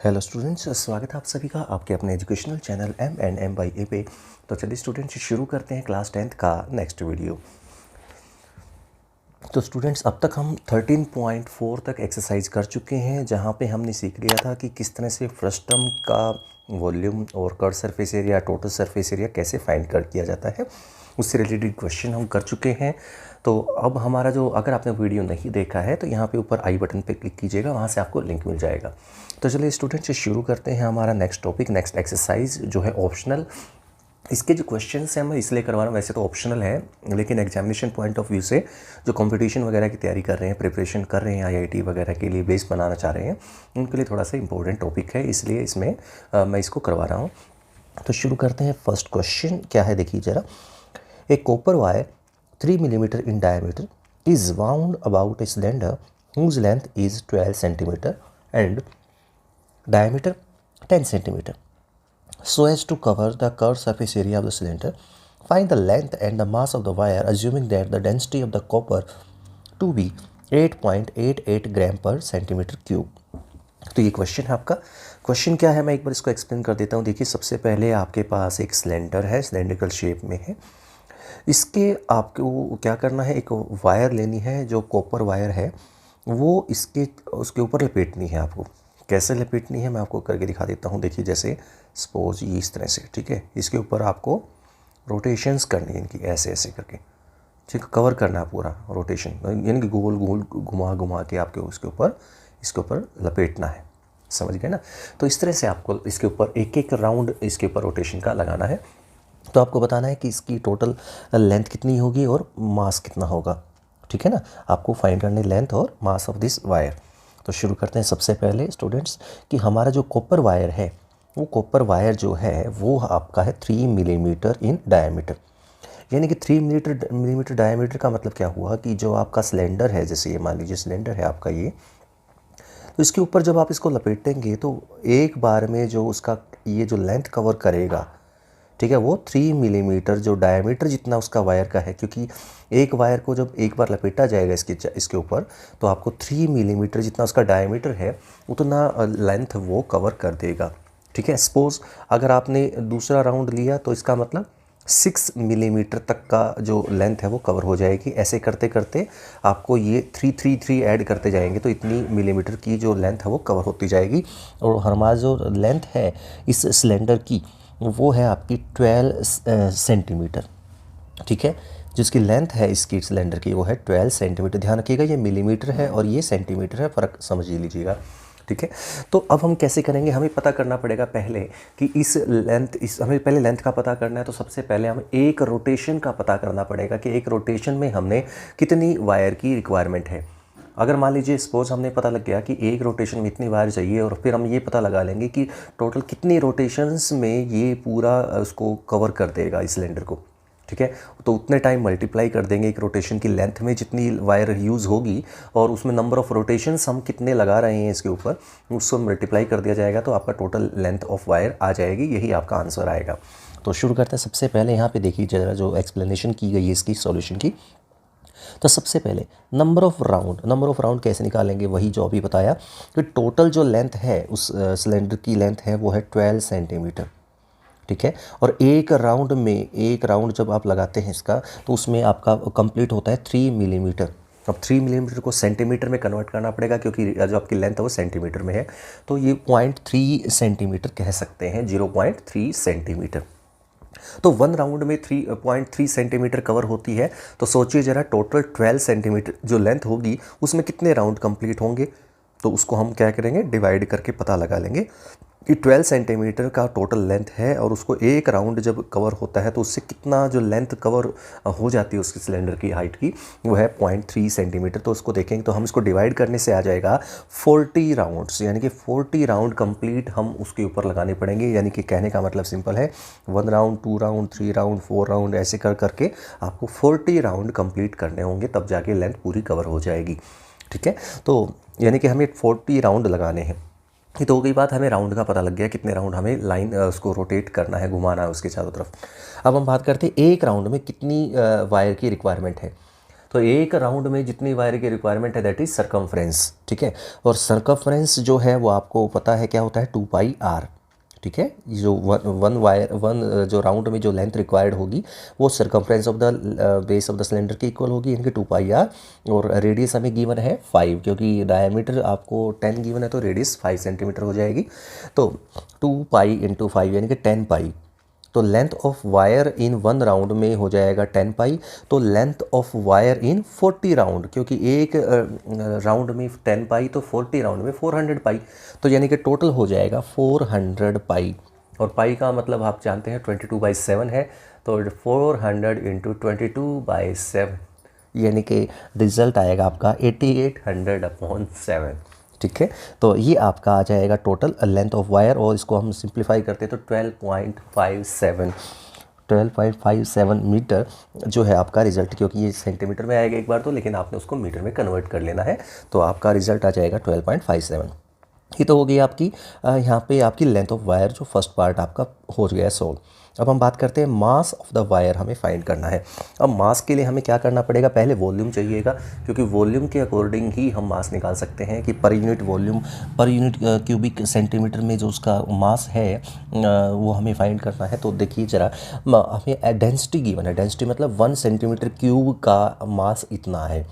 Hello students, स्वागत है आप सभी का आपके अपने educational channel M&M by A पे। तो चलिए स्टूडेंट्स शुरू करते हैं क्लास 10th का नेक्स्ट वीडियो। तो स्टूडेंट्स अब तक हम 13.4 तक एक्सरसाइज कर चुके हैं, जहां पे हमने सीख लिया था कि किस तरह से फ्रस्टम का वॉल्यूम और curve surface area, total surface area कैसे फाइंड कर किया जाता है। उससे रिलेटेड क्वेश्चन हम कर चुके हैं। तो अब हमारा जो, अगर आपने वीडियो नहीं देखा है तो यहाँ पे ऊपर आई बटन पे क्लिक कीजिएगा, वहाँ से आपको लिंक मिल जाएगा। तो चलिए स्टूडेंट्स शुरू करते हैं हमारा नेक्स्ट टॉपिक, नेक्स्ट एक्सरसाइज जो है ऑप्शनल। इसके जो क्वेश्चंस हैं मैं इसलिए करवा रहा हूँ, वैसे तो ऑप्शनल है लेकिन एग्जामिनेशन पॉइंट ऑफ व्यू से जो कंपटीशन वगैरह की तैयारी कर रहे हैं, प्रिपरेशन कर रहे हैं, आईआईटी वगैरह के लिए बेस बनाना चाह रहे हैं, उनके लिए थोड़ा सा इंपॉर्टेंट टॉपिक है, इसलिए इसमें मैं इसको करवा रहा हूँ। तो शुरू करते हैं। फर्स्ट क्वेश्चन क्या है देखिए ज़रा। ए copper wire 3 millimeter in diameter is wound about a cylinder whose length is 12 centimeter and diameter 10 centimeter so as to cover the curved surface area of the cylinder. Find the length and the mass of the wire assuming that the density of the copper to be 8.88 ग्राम पर centimetre cube. तो ये question है आपका। Question क्या है मैं एक बार इसको एक्सप्लेन कर देता हूँ। देखिए सबसे पहले आपके पास एक सिलेंडर है, सिलेंड्रिकल शेप में है। इसके आपको क्या करना है, एक वायर लेनी है जो कॉपर वायर है, वो उसके ऊपर लपेटनी है। आपको कैसे लपेटनी है मैं आपको करके दिखा देता हूँ। देखिए जैसे सपोज ये इस तरह से, ठीक है, इसके ऊपर आपको रोटेशंस करनी है इनकी, ऐसे ऐसे करके, ठीक है, कवर करना है पूरा रोटेशन, यानी कि गोल गोल घुमा घुमा के आपके इसके ऊपर लपेटना है। समझ गए ना। तो इस तरह से आपको इसके ऊपर एक एक राउंड इसके ऊपर रोटेशन का लगाना है। तो आपको बताना है कि इसकी टोटल लेंथ कितनी होगी और मास कितना होगा, ठीक है ना। आपको फाइंड करने लेंथ और मास ऑफ दिस वायर। तो शुरू करते हैं सबसे पहले स्टूडेंट्स कि हमारा जो कॉपर वायर है, वो कॉपर वायर जो है वो आपका है 3 मिलीमीटर इन डायमीटर। यानी कि 3 मिलीमीटर डायमीटर का मतलब क्या हुआ कि जो आपका सिलेंडर है, जैसे ये मान लीजिए सिलेंडर है आपका ये, तो इसके ऊपर जब आप इसको लपेटेंगे तो एक बार में जो उसका ये जो लेंथ कवर करेगा, ठीक है, वो 3 मिलीमीटर जो डायमीटर जितना उसका वायर का है, क्योंकि एक वायर को जब एक बार लपेटा जाएगा इसके ऊपर तो आपको 3 मिलीमीटर जितना उसका डायमीटर है उतना लेंथ वो कवर कर देगा। ठीक है। सपोज़ अगर आपने दूसरा राउंड लिया तो इसका मतलब 6 मिलीमीटर तक का जो लेंथ है वो कवर हो जाएगी। ऐसे करते करते आपको ये 333 ऐड करते जाएंगे तो इतनी मिलीमीटर की जो लेंथ है वो कवर होती जाएगी। और हमारा जो लेंथ है इस सिलेंडर की वो है आपकी 12 सेंटीमीटर। ठीक है, जिसकी लेंथ है इसकी सिलेंडर की वो है 12 सेंटीमीटर। ध्यान रखिएगा ये मिलीमीटर है और ये सेंटीमीटर है, फ़र्क समझ लीजिएगा। ठीक है। तो अब हम कैसे करेंगे, हमें पता करना पड़ेगा पहले कि हमें पहले लेंथ का पता करना है। तो सबसे पहले हमें एक रोटेशन का पता करना पड़ेगा कि एक रोटेशन में हमने कितनी वायर की रिक्वायरमेंट है। अगर मान लीजिए सपोज हमने पता लग गया कि एक रोटेशन में इतनी वायर चाहिए, और फिर हम ये पता लगा लेंगे कि टोटल कितनी रोटेशंस में ये पूरा उसको कवर कर देगा इस सिलेंडर को। ठीक है, तो उतने टाइम मल्टीप्लाई कर देंगे एक रोटेशन की लेंथ में जितनी वायर यूज़ होगी, और उसमें नंबर ऑफ़ रोटेशंस हम कितने लगा रहे हैं इसके ऊपर, उसको मल्टीप्लाई कर दिया जाएगा तो आपका टोटल लेंथ ऑफ वायर आ जाएगी। यही आपका आंसर आएगा। तो शुरू करते हैं। सबसे पहले यहाँ पे देखिए जरा जो एक्सप्लेनेशन की गई है इसकी सॉल्यूशन की। तो सबसे पहले नंबर ऑफ़ राउंड कैसे निकालेंगे, वही जो अभी बताया कि टोटल जो लेंथ है उस सिलेंडर की लेंथ है वो है 12 सेंटीमीटर। ठीक है, और एक राउंड जब आप लगाते हैं इसका तो उसमें आपका कंप्लीट होता है 3 मिलीमीटर। अब 3 मिलीमीटर को सेंटीमीटर में कन्वर्ट करना पड़ेगा क्योंकि जो आपकी लेंथ है वो सेंटीमीटर में है, तो ये 0.3 सेंटीमीटर कह सकते हैं, 0.3 सेंटीमीटर। तो 1 राउंड में 3.3 सेंटीमीटर कवर होती है। तो सोचिए ज़रा टोटल 12 सेंटीमीटर जो लेंथ होगी उसमें कितने राउंड कंप्लीट होंगे। तो उसको हम क्या करेंगे, डिवाइड करके पता लगा लेंगे कि 12 सेंटीमीटर का टोटल लेंथ है, और उसको एक राउंड जब कवर होता है तो उससे कितना जो लेंथ कवर हो जाती है उसकी सिलेंडर की हाइट की, वो है 0.3 सेंटीमीटर। तो उसको देखेंगे तो हम इसको डिवाइड करने से आ जाएगा 40 राउंड्स, यानी कि 40 राउंड कंप्लीट हम उसके ऊपर लगाने पड़ेंगे। यानी कि कहने का मतलब सिंपल है, 1 राउंड, 2 राउंड, 3 राउंड, 4 राउंड, ऐसे करके आपको 40 राउंड कंप्लीट करने होंगे, तब जाके लेंथ पूरी कवर हो जाएगी। ठीक है, तो यानी कि हमें 40 राउंड लगाने हैं। ये तो हो गई बात, हमें राउंड का पता लग गया कितने राउंड हमें लाइन उसको रोटेट करना है, घुमाना है उसके चारों तरफ। अब हम बात करते हैं एक राउंड में कितनी वायर की रिक्वायरमेंट है। तो एक राउंड में जितनी वायर की रिक्वायरमेंट है दैट इज सर्कमफ्रेंस, ठीक है। और सर्कमफ्रेंस जो है वो आपको पता है क्या होता है, 2πr, ठीक है। जो वन जो राउंड में जो लेंथ रिक्वायर्ड होगी वो circumference of the base of the cylinder के इक्वल होगी, यानी कि 2πr। और रेडियस हमें गिवन है 5, क्योंकि डायमीटर आपको 10 गिवन है तो रेडियस 5 सेंटीमीटर हो जाएगी। तो 2π × 5 यानी कि 10π। तो length of wire in 1 round में हो जाएगा 10π। तो length of wire in 40 round, क्योंकि एक राउंड में 10π तो 40 राउंड में 400π, तो यानी कि टोटल हो जाएगा 400π। और पाई का मतलब आप जानते हैं 22/7 है, तो 400 × 22/7 यानी कि रिजल्ट आएगा आपका 8800/7, ठीक है। तो ये आपका आ जाएगा टोटल लेंथ ऑफ वायर, और इसको हम सिंप्लीफाई करते हैं तो 12.57 मीटर जो है आपका रिजल्ट, क्योंकि ये सेंटीमीटर में आएगा एक बार तो, लेकिन आपने उसको मीटर में कन्वर्ट कर लेना है, तो आपका रिजल्ट आ जाएगा 12.57। ये तो हो गई आपकी यहाँ पे आपकी लेंथ ऑफ वायर, जो फर्स्ट पार्ट आपका हो गया है सोल्व। अब हम बात करते हैं मास ऑफ द वायर, हमें फाइंड करना है। अब मास के लिए हमें क्या करना पड़ेगा, पहले वॉल्यूम चाहिएगा, क्योंकि वॉल्यूम के अकॉर्डिंग ही हम मास निकाल सकते हैं कि per unit volume, per unit cubic centimetre में जो उसका मास है वो हमें फाइंड करना है। तो देखिए ज़रा, हमें डेंसिटी गिवन है, डेंसिटी मतलब 1 सेंटीमीटर क्यूब का मास इतना है,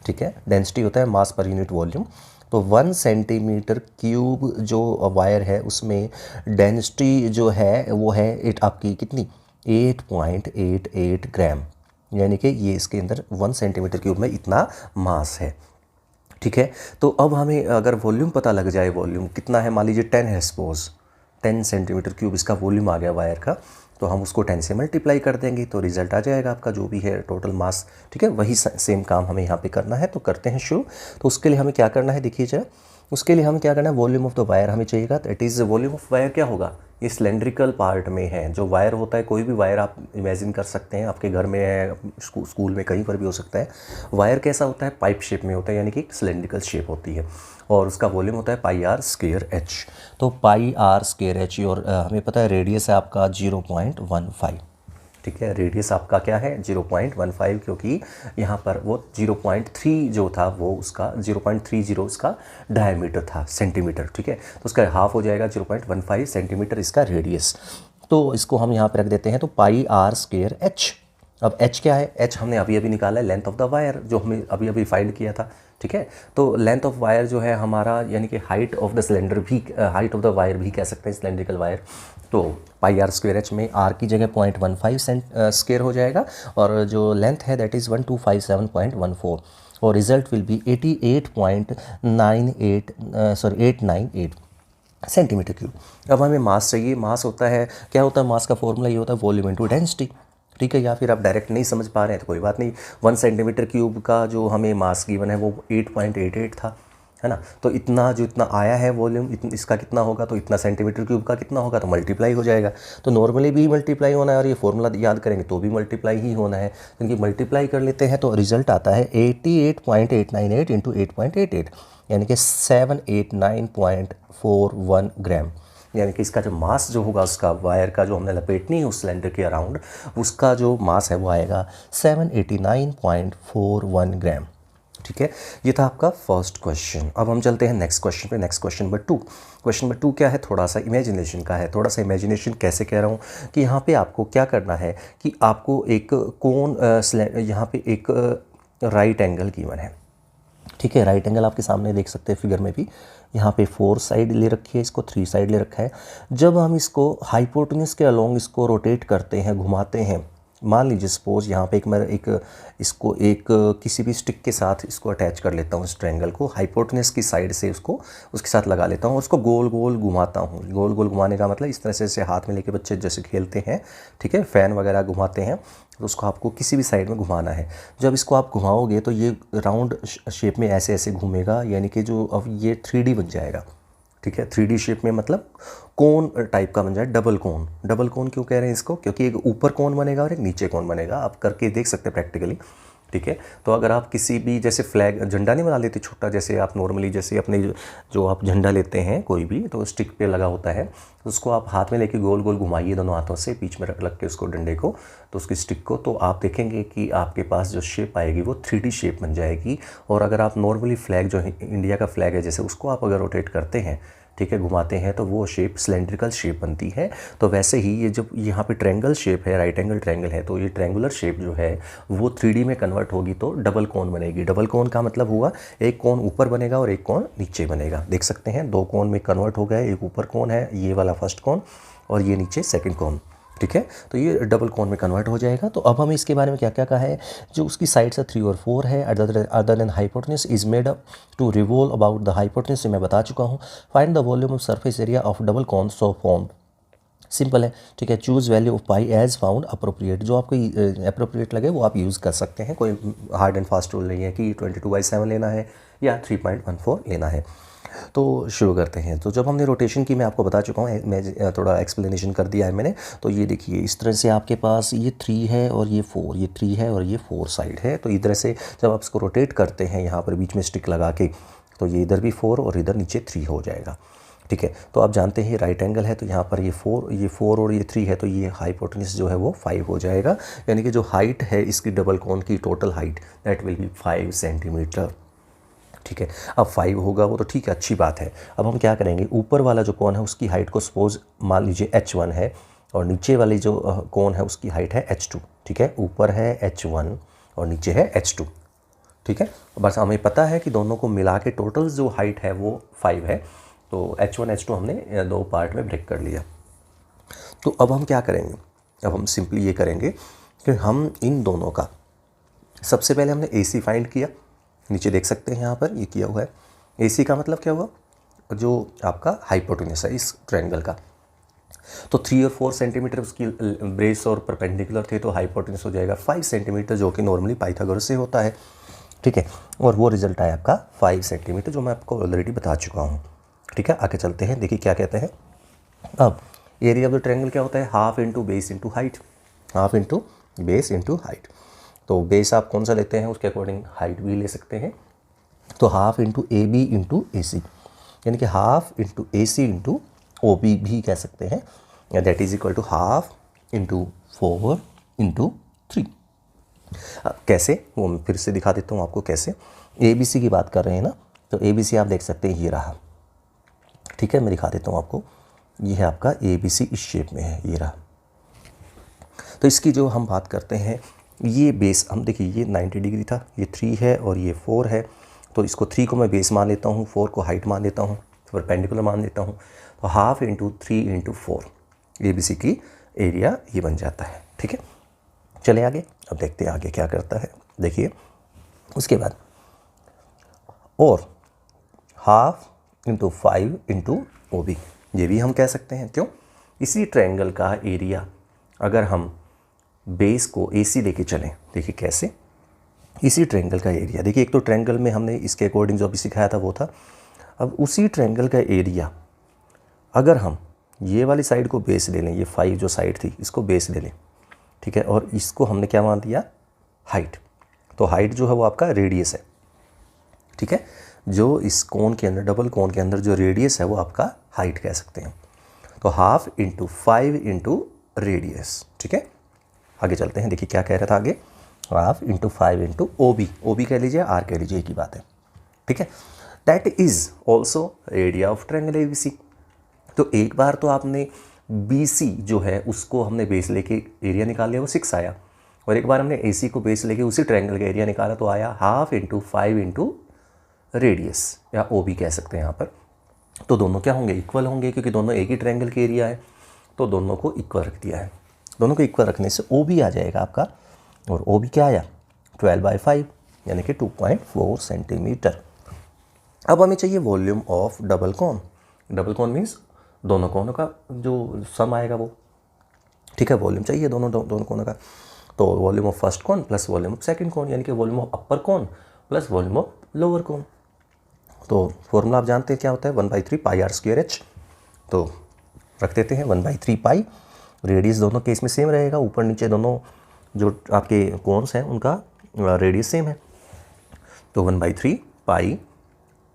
ठीक है। डेंसिटी होता है मास पर यूनिट वॉल्यूम। तो 1 सेंटीमीटर क्यूब जो वायर है उसमें डेंसिटी जो है वो है आपकी कितनी, 8.88 ग्राम, यानी कि ये इसके अंदर 1 सेंटीमीटर क्यूब में इतना मास है, ठीक है। तो अब हमें अगर वॉल्यूम पता लग जाए, वॉल्यूम कितना है, मान लीजिए 10 है, सपोज 10 सेंटीमीटर क्यूब इसका वॉल्यूम आ गया वायर का, तो हम उसको 10 से मल्टीप्लाई कर देंगे तो रिजल्ट आ जाएगा आपका जो भी है टोटल मास, ठीक है। वही सेम काम हमें यहाँ पे करना है, तो करते हैं शुरू। तो उसके लिए हमें क्या करना है, देखिए जरा, उसके लिए हमें क्या करना है, वॉल्यूम ऑफ द वायर हमें चाहिएगा। That is volume of wire क्या होगा, ये सिलेंड्रिकल पार्ट में है जो वायर होता है, कोई भी वायर आप इमेजिन कर सकते हैं, आपके घर में है, स्कूल में, कहीं पर भी हो सकता है। वायर कैसा होता है, पाइप शेप में होता है, यानी कि सिलेंड्रिकल शेप होती है, और उसका वॉल्यूम होता है πr²h। तो πr²h, और हमें पता है रेडियस है आपका 0.15, ठीक है। रेडियस आपका क्या है 0.15, क्योंकि यहाँ पर वो 0.3 जो था वो उसका 0.30 उसका डायमीटर था सेंटीमीटर, ठीक है। तो उसका हाफ हो जाएगा 0.15 सेंटीमीटर इसका रेडियस। तो इसको हम यहाँ पर रख देते हैं, तो πr²h। अब h क्या है, h हमने अभी अभी निकाला है, लेंथ ऑफ द वायर जो हमने अभी अभी फाइंड किया था, ठीक है। तो लेंथ ऑफ वायर जो है हमारा, यानी कि हाइट ऑफ द सिलेंडर भी, हाइट ऑफ द वायर भी कह सकते हैं, सिलेंड्रिकल वायर। तो πr²h में r की जगह 0.15 स्क्वायर हो जाएगा, और जो लेंथ है दैट इज़ 1257.14, और result will be 898 centimetre cube. अब हमें मास चाहिए, मास होता है क्या होता है, मास का फॉर्मूला ये होता है वॉल्यूम इनटू डेंसिटी, ठीक है। या फिर आप डायरेक्ट नहीं समझ पा रहे हैं तो कोई बात नहीं, 1 सेंटीमीटर क्यूब का जो हमें मास गिवन है वो 8.88 था, है ना। तो इतना जो इतना आया है वॉल्यूम, इसका कितना होगा, तो इतना सेंटीमीटर क्यूब का कितना होगा, तो मल्टीप्लाई हो जाएगा। तो नॉर्मली भी मल्टीप्लाई होना है, और ये फॉर्मूला याद करेंगे तो भी मल्टीप्लाई ही होना है, क्योंकि मल्टीप्लाई कर लेते हैं तो रिजल्ट आता है 88.898 × 8.88, यानी कि 789.41 ग्राम। यानी कि इसका जो मास जो होगा, उसका वायर का जो हमने लपेटनी है उस सिलेंडर के अराउंड, उसका जो मास है वो आएगा 789.41 ग्राम, ठीक है। ये था आपका फर्स्ट क्वेश्चन। अब हम चलते हैं नेक्स्ट क्वेश्चन पे, next question number 2। Question number 2 क्या है, थोड़ा सा इमेजिनेशन का है। थोड़ा सा इमेजिनेशन कैसे कह रहा हूँ कि यहाँ पे आपको क्या करना है कि आपको एक कोन, यहाँ पे एक राइट एंगल गिवन है, ठीक है। राइट एंगल आपके सामने देख सकते हैं फिगर में भी, यहाँ पे 4 साइड ले रखी है, इसको 3 साइड ले रखा है। जब हम इसको हाइपोटेन्यूज के अलोंग इसको रोटेट करते हैं, घुमाते हैं, मान लीजिए सपोज यहाँ पे इसको एक किसी भी स्टिक के साथ इसको अटैच कर लेता हूँ, इस ट्रायंगल को हाइपोटेन्यूज की साइड से उसको उसके साथ लगा लेता हूँ, और उसको गोल गोल घुमाता हूँ। गोल गोल घुमाने का मतलब इस तरह से हाथ में लेके बच्चे जैसे खेलते हैं, ठीक है, फ़ैन वगैरह घुमाते हैं, तो उसको आपको किसी भी साइड में घुमाना है। जब इसको आप घुमाओगे तो ये राउंड शेप में ऐसे ऐसे घूमेगा, यानी कि जो अब ये 3D बन जाएगा, ठीक है। 3D शेप में मतलब कोन टाइप का बन जाए, डबल कोन। डबल कोन क्यों कह रहे हैं इसको, क्योंकि एक ऊपर कोन बनेगा और एक नीचे कोन बनेगा, आप करके देख सकते हैं प्रैक्टिकली, ठीक है। तो अगर आप किसी भी जैसे फ्लैग झंडा नहीं बना लेते छोटा, जैसे आप नॉर्मली जैसे अपने जो आप झंडा लेते हैं कोई भी, तो स्टिक पे लगा होता है, तो उसको आप हाथ में लेके गोल गोल घुमाइए दोनों हाथों से, बीच में रख के उसको डंडे को, तो उसकी स्टिक को, तो आप देखेंगे कि आपके पास जो शेप आएगी वो 3D शेप बन जाएगी। और अगर आप नॉर्मली फ्लैग जो इंडिया का फ्लैग है जैसे उसको आप अगर रोटेट करते हैं, ठीक है, घुमाते हैं, तो वो शेप सिलेंड्रिकल शेप बनती है। तो वैसे ही ये जब यहाँ पे ट्रायंगल शेप है, राइट एंगल ट्रायंगल है, तो ये ट्रायंगुलर शेप जो है वो 3D में कन्वर्ट होगी तो डबल कोन बनेगी। डबल कोन का मतलब हुआ एक कोन ऊपर बनेगा और एक कोन नीचे बनेगा। देख सकते हैं 2 कोन में कन्वर्ट हो गए, एक ऊपर कोन है ये वाला फर्स्ट कोन और ये नीचे सेकेंड कोन, ठीक है। तो ये डबल कोन में कन्वर्ट हो जाएगा। तो अब हमें इसके बारे में क्या क्या कहा है, जो उसकी साइड्स है 3 और 4 है, other than hypotenuse is made up to revolve about the hypotenuse, मैं बता चुका हूँ। Find the volume of surface area of double cone so formed, simple है, ठीक है। Choose value of pi as found appropriate, जो आपको अप्रोप्रिएट लगे वो आप यूज़ कर सकते हैं। कोई हार्ड एंड फास्ट रूल नहीं है कि 22/7 लेना है या 3.14 लेना है। तो शुरू करते हैं। तो जब हमने रोटेशन की मैं आपको बता चुका हूँ, मैं थोड़ा एक्सप्लेनेशन कर दिया है मैंने। तो ये देखिए इस तरह से आपके पास ये 3 है और ये 4, ये 3 है और ये 4 साइड है। तो इधर से जब आप इसको रोटेट करते हैं यहाँ पर बीच में स्टिक लगा के, तो ये इधर भी 4 और इधर नीचे 3 हो जाएगा, ठीक है। तो आप जानते हैं राइट एंगल है, तो यहाँ पर ये 4 और ये 3 है, तो ये हाइपोटेन्यूज जो है वो 5 हो जाएगा। यानी कि जो हाइट है इसकी डबल कोन की total height that will B 5 centimetre, ठीक है। अब 5 होगा वो तो ठीक है, अच्छी बात है। अब हम क्या करेंगे, ऊपर वाला जो कोन है उसकी हाइट को सपोज मान लीजिए h1 है और नीचे वाली जो कोन है उसकी हाइट है h2, ठीक है। ऊपर है h1 और नीचे है h2, ठीक है। बस हमें पता है कि दोनों को मिला के टोटल जो हाइट है वो 5 है। तो h1 h2 हमने 2 पार्ट में ब्रेक कर लिया। तो अब हम क्या करेंगे, अब हम सिंपली ये करेंगे कि हम इन दोनों का सबसे पहले हमने AC फाइंड किया, नीचे देख सकते हैं यहाँ पर ये किया हुआ है। AC का मतलब क्या हुआ, जो आपका हाइपोटेन्यूज है इस ट्रायंगल का। तो 3 और 4 सेंटीमीटर उसकी बेस और परपेंडिकुलर थे, तो हाइपोटेन्यूज हो जाएगा 5 सेंटीमीटर, जो कि नॉर्मली पाइथागोरस से होता है, ठीक है। और वो रिजल्ट आया आपका 5 सेंटीमीटर, जो मैं आपको ऑलरेडी बता चुका हूँ, ठीक है। आगे चलते हैं, देखिए क्या कहते हैं। अब एरिया ऑफ द ट्रायंगल क्या होता है, half into base into height, half into base into height. तो बेस आप कौन सा लेते हैं उसके अकॉर्डिंग हाइट भी ले सकते हैं। तो half into AB into AC, यानी कि half into AC into OB भी कह सकते हैं, that is equal to half into 4 into 3। कैसे, वो मैं फिर से दिखा देता हूँ आपको कैसे। ABC की बात कर रहे हैं ना, तो ABC आप देख सकते हैं ये रहा, ठीक है। मैं दिखा देता हूँ आपको, ये है आपका ABC इस शेप में है, ये रहा। तो इसकी जो हम बात करते हैं, ये बेस हम देखिए ये 90 डिग्री था, ये 3 है और ये 4 है। तो इसको 3 को मैं बेस मान लेता हूँ, 4 को हाइट मान लेता हूँ, परपेंडिकुलर मान लेता हूँ। तो हाफ इंटू 3 इंटू 4 ABC की एरिया ये बन जाता है, ठीक है। चले आगे, अब देखते हैं आगे क्या करता है। देखिए उसके बाद और हाफ इंटू 5 इंटू OB, ये भी हम कह सकते हैं। क्यों, इसी ट्रायंगल का एरिया अगर हम बेस को AC लेके चलें, देखिए कैसे, इसी ट्रायंगल का एरिया देखिए, एक तो ट्रायंगल में हमने इसके अकॉर्डिंग जो अभी सिखाया था वो था। अब उसी ट्रायंगल का एरिया अगर हम ये वाली साइड को बेस ले लें, ये 5 जो साइड थी इसको बेस ले लें, ठीक है, और इसको हमने क्या मान दिया, हाइट। तो हाइट जो है वो आपका रेडियस है, ठीक है। जो इस कोन के अंदर, डबल कोन के अंदर जो रेडियस है वो आपका हाइट कह सकते हैं। तो हाफ इंटू 5 इंटू रेडियस, ठीक है। आगे चलते हैं, देखिए क्या कह रहा था आगे, हाफ इंटू 5 इंटू OB कह लीजिए, R कह लीजिए, एक ही बात है, ठीक है। That is also area of triangle ABC। तो एक बार तो आपने BC जो है उसको हमने बेस लेके एरिया निकाल लिया, वो 6 आया, और एक बार हमने AC को बेस लेके उसी ट्रायंगल का एरिया निकाला, तो आया हाफ इंटू 5 इंटू रेडियस या OB कह सकते हैं यहाँ पर। तो दोनों क्या होंगे, इक्वल होंगे, क्योंकि दोनों एक ही ट्रायंगल के एरिया है, तो दोनों को इक्वल रख दिया है। दोनों को इक्वल रखने से OB आ जाएगा आपका, और OB क्या आया 12/5 यानी कि 2.4 सेंटीमीटर। अब हमें चाहिए volume of double cone. Double cone means दोनों कोनों का जो सम आएगा वो, ठीक है, वॉल्यूम चाहिए दोनों कोनों का। तो volume of first cone plus volume of second cone, यानी कि volume of upper cone plus volume of lower cone. तो फॉर्मूला आप जानते हैं क्या होता है, 1/3 पाई r²h। तो रख देते हैं 1/3 पाई। रेडियस दोनों केस में सेम रहेगा, ऊपर नीचे दोनों जो आपके कोन्स हैं उनका रेडियस सेम है, तो 1/3 पाई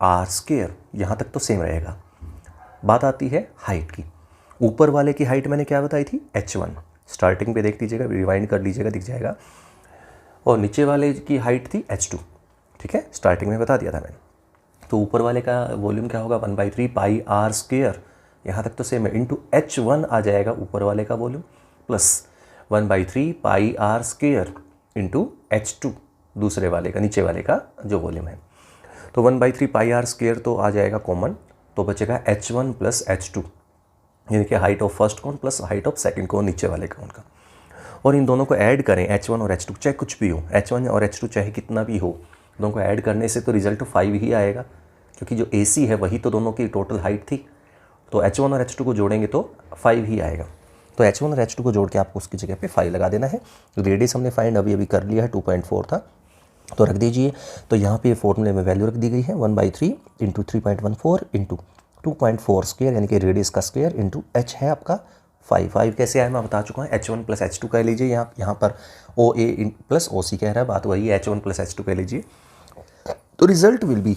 आर स्क्वायर, यहाँ तक तो सेम रहेगा। बात आती है हाइट की। ऊपर वाले की हाइट मैंने क्या बताई थी, h1, स्टार्टिंग पे देख लीजिएगा, रिवाइंड कर लीजिएगा, दिख जाएगा। और नीचे वाले की हाइट थी h2, ठीक है, स्टार्टिंग में बता दिया था मैंने। तो ऊपर वाले का वॉल्यूम क्या होगा, 1/3 पाई आर स्क्वायर, यहाँ तक तो सेम है, इंटू h1 आ जाएगा ऊपर वाले का volume, plus 1/3 pi r square into h2 दूसरे वाले का, नीचे वाले का जो वॉल्यूम है। तो 1/3 पाई आर स्क्वायर तो आ जाएगा कॉमन, तो बचेगा h1 प्लस h2, यानी कि height of first cone plus height of second cone नीचे वाले कोन का। और इन दोनों को ऐड करें, h1 और h2, चाहे कुछ भी हो, h1 और h2 चाहे कितना भी हो, दोनों को ऐड करने से तो रिजल्ट 5 ही आएगा, क्योंकि जो AC है वही तो दोनों की टोटल हाइट थी। तो h1 और h2 को जोड़ेंगे तो 5 ही आएगा। तो h1 और h2 को जोड़ के आपको उसकी जगह पे 5 लगा देना है। रेडियस हमने फाइंड अभी कर लिया है, 2.4 था, तो रख दीजिए। तो यहाँ पे फॉर्मूले में वैल्यू रख दी गई है 1/3 इंटू 3.14 इंटू 2.4 स्क्वायर, यानी कि रेडियस का स्क्वायर इंटू h है आपका 5 कैसे आया मैं बता चुका हूँ। h1 प्लस h2 कह लीजिए, यहाँ पर OA प्लस OC कह रहा है, बात वही है, h1 प्लस h2 कह लीजिए। तो result will be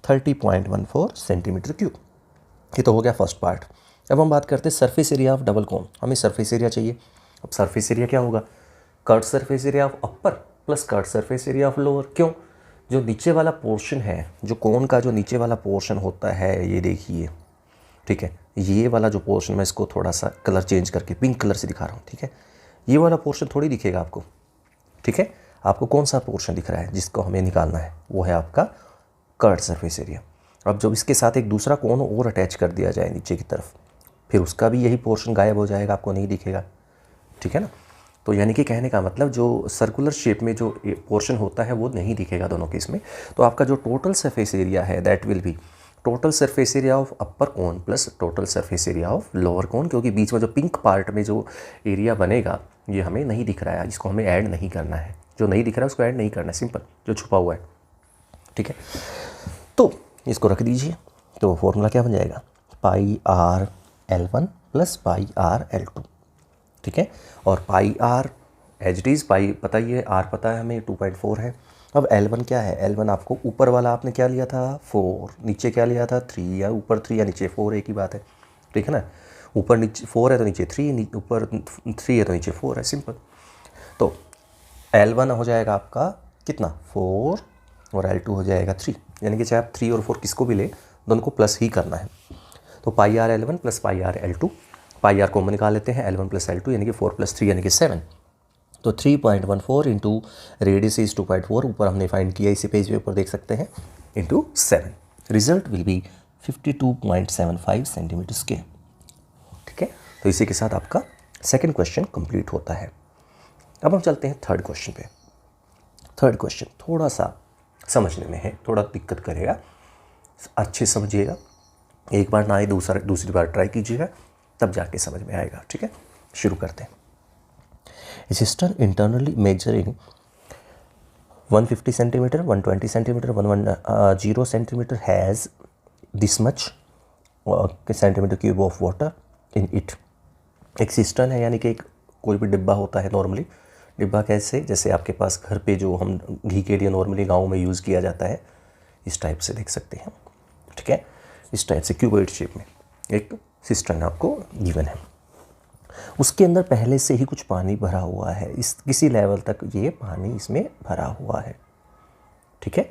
30.14 centimetre cube. ये तो हो गया फर्स्ट पार्ट। अब हम बात करते हैं सरफेस एरिया ऑफ डबल कोन। हमें सरफेस एरिया चाहिए। अब सरफेस एरिया क्या होगा, curve surface area of upper plus curve surface area of lower. क्यों, जो नीचे वाला पोर्शन है, जो कोन का जो नीचे वाला पोर्शन होता है, ये देखिए, ठीक है, ये वाला जो पोर्शन, मैं इसको थोड़ा सा कलर चेंज करके पिंक कलर से दिखा रहा हूँ, ठीक है। ये वाला पोर्शन थोड़ी दिखेगा आपको, ठीक है। आपको कौन सा पोर्शन दिख रहा है जिसको हमें निकालना है, वो है आपका कर्व सरफेस एरिया। अब जब इसके साथ एक दूसरा कोन और अटैच कर दिया जाए नीचे की तरफ, फिर उसका भी यही पोर्शन गायब हो जाएगा, आपको नहीं दिखेगा, ठीक है ना। तो यानी कि कहने का मतलब जो सर्कुलर शेप में जो पोर्शन होता है वो नहीं दिखेगा दोनों केस में। तो आपका जो टोटल सरफेस एरिया है that will be total surface area of upper cone plus total surface area of lower cone, क्योंकि बीच में जो पिंक पार्ट में जो एरिया बनेगा ये हमें नहीं दिख रहा है, इसको हमें ऐड नहीं करना है। जो नहीं दिख रहा है उसको ऐड नहीं करना है, सिंपल, जो छुपा हुआ है, ठीक है। तो इसको रख दीजिए। तो फॉर्मूला क्या बन जाएगा, pi r L1 plus pi r L2, ठीक है। और pi r as it is, pi पता ही है, आर पता है हमें 2.4 है। अब L1 क्या है, L1 आपको ऊपर वाला आपने क्या लिया था 4, नीचे क्या लिया था 3, या ऊपर 3 या नीचे 4 एक ही बात है, ठीक है ना। ऊपर नीचे 4 है तो नीचे 3, ऊपर 3 है तो नीचे 4 है, सिंपल। तो L1 हो जाएगा आपका कितना 4 और L2 हो जाएगा 3, यानी कि चाहे आप 3 और 4 किसको भी ले, दोनों को प्लस ही करना है। तो pi r L1 plus pi r L2, pi r common निकाल लेते हैं, L1 प्लस L2 यानी कि 4 प्लस 3 यानी कि 7। तो 3.14 इंटू रेडियस इज 2.4, ऊपर हमने फाइंड किया, इसी पेज पे ऊपर देख सकते हैं, into 7। Result will be 52.75 centimetre square, ठीक है। तो इसी के साथ आपका सेकंड क्वेश्चन कंप्लीट होता है। अब हम चलते हैं थर्ड क्वेश्चन पे। थर्ड क्वेश्चन थोड़ा सा समझने में है, थोड़ा दिक्कत करेगा, अच्छे समझिएगा, एक बार ना ही दूसरी बार ट्राई कीजिएगा, तब जाके समझ में आएगा, ठीक है। शुरू करते हैं। System internally measuring 150 centimetre, 120 centimetre, 110 centimetre has this much centimetre cube of water in it. एक सिस्टम है, यानी कि एक कोई भी डिब्बा होता है नॉर्मली। डिब्बा कैसे, जैसे आपके पास घर पे जो हम घी के लिए नॉर्मली गाँव में यूज़ किया जाता है, इस टाइप से देख सकते हैं, ठीक है। इस टाइप से क्यूबॉइड शेप में एक सिस्टम आपको गिवन है। उसके अंदर पहले से ही कुछ पानी भरा हुआ है, इस किसी लेवल तक ये पानी इसमें भरा हुआ है, ठीक है।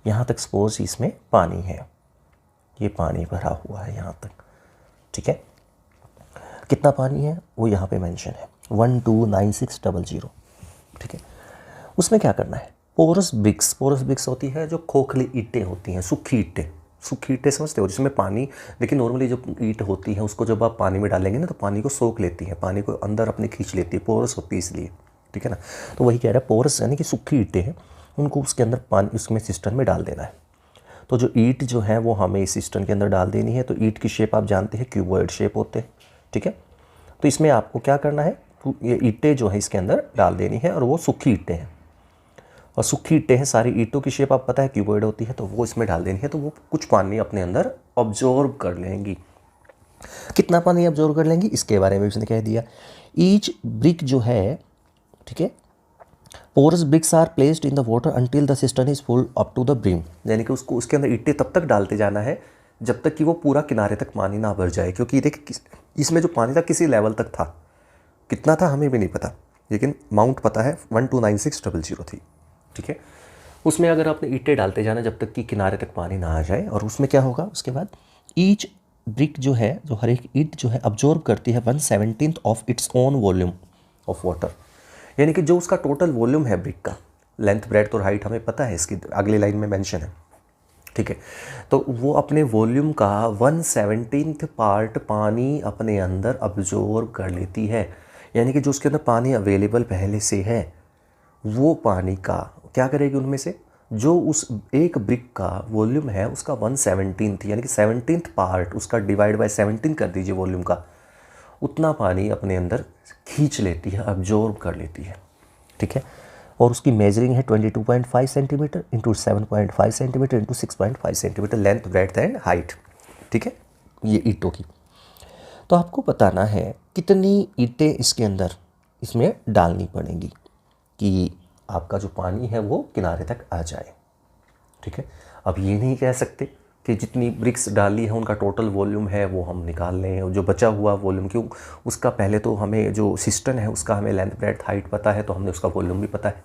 यहाँ तक सपोज इसमें पानी है, ये पानी भरा हुआ है यहाँ तक, ठीक है। कितना पानी है वो यहाँ पे मेंशन है 129600, ठीक है। उसमें क्या करना है, पोरस ब्रिक्स, पोरस ब्रिक्स होती है जो खोखली ईंटें होती हैं, सूखी ईंटें, सूखी ईंटें समझते हो, जिसमें पानी, देखिए नॉर्मली जो ईंट होती है उसको जब आप पानी में डालेंगे ना तो पानी को सोख लेती है, पानी को अंदर अपने खींच लेती है, पोरस होती है इसलिए, ठीक है ना। तो वही कह रहा है, पोरस यानी कि सूखी ईंटें हैं, उनको उसके अंदर पानी, उसमें सिस्टम में डाल देना है। तो जो ईंट जो है वो हमें इस सिस्टम के अंदर डाल देनी है। तो ईंट की शेप आप जानते हैं क्यूबॉइड शेप होते हैं, ठीक है। तो इसमें आपको क्या करना है, तो ये ईंटें जो है इसके अंदर डाल देनी है, और वो सूखी ईंटें हैं, और सूखी ईंटें हैं, सारी ईंटों की शेप आप पता है क्यूबॉइड होती है, तो वो इसमें डाल देनी है। तो वो कुछ पानी अपने अंदर ऑब्जॉर्व कर लेंगी। कितना पानी ऑब्जॉर्व कर लेंगी इसके बारे में उसने कह दिया। ईच ब्रिक जो है, ठीक है, porous bricks are placed in the water until the system is full up to the brim, यानी कि उसको उसके अंदर ईंटें तब तक डालते जाना है जब तक कि वो पूरा किनारे तक पानी ना भर जाए, क्योंकि देखिए इसमें जो पानी था किसी लेवल तक था, कितना था हमें भी नहीं पता, लेकिन अमाउंट पता है 129600 थी। ठीक है, उसमें अगर आपने ईंटें डालते जाना जब तक कि किनारे तक पानी ना आ जाए, और उसमें क्या होगा उसके बाद, ईच ब्रिक जो है, जो हर एक ईंट जो है अब्जॉर्ब करती है 1/17 of its own volume of water, यानी कि जो उसका टोटल वॉल्यूम है ब्रिक का, लेंथ ब्रेड्थ और हाइट हमें पता है, इसकी अगली लाइन में मेंशन है। ठीक है, तो वो अपने वॉल्यूम का 1/17 पार्ट पानी अपने अंदर अब्जॉर्ब कर लेती है, यानी कि जो उसके अंदर पानी अवेलेबल पहले से है वो पानी का क्या करेगी, उनमें से जो उस एक ब्रिक का वॉल्यूम है उसका 1/17 यानी कि 17th पार्ट उसका डिवाइड बाय 17 कर दीजिए वॉल्यूम का, उतना पानी अपने अंदर खींच लेती है, अब्जॉर्ब कर लेती है। ठीक है, और उसकी मेजरिंग है 22.5 centimetre into 7.5 centimetre into 6.5 centimetre length breadth and height. ठीक है, ये ईंटों की। तो आपको बताना है कितनी ईंटें इसके अंदर इसमें डालनी पड़ेंगी कि आपका जो पानी है वो किनारे तक आ जाए। ठीक है, अब ये नहीं कह सकते कि जितनी ब्रिक्स डाली है उनका टोटल वॉल्यूम है वो हम निकाल लें, और जो बचा हुआ वॉल्यूम, क्यों उसका पहले तो हमें जो सिस्टम है उसका हमें लेंथ ब्रेड्थ हाइट पता है, तो हमने उसका वॉल्यूम भी पता है,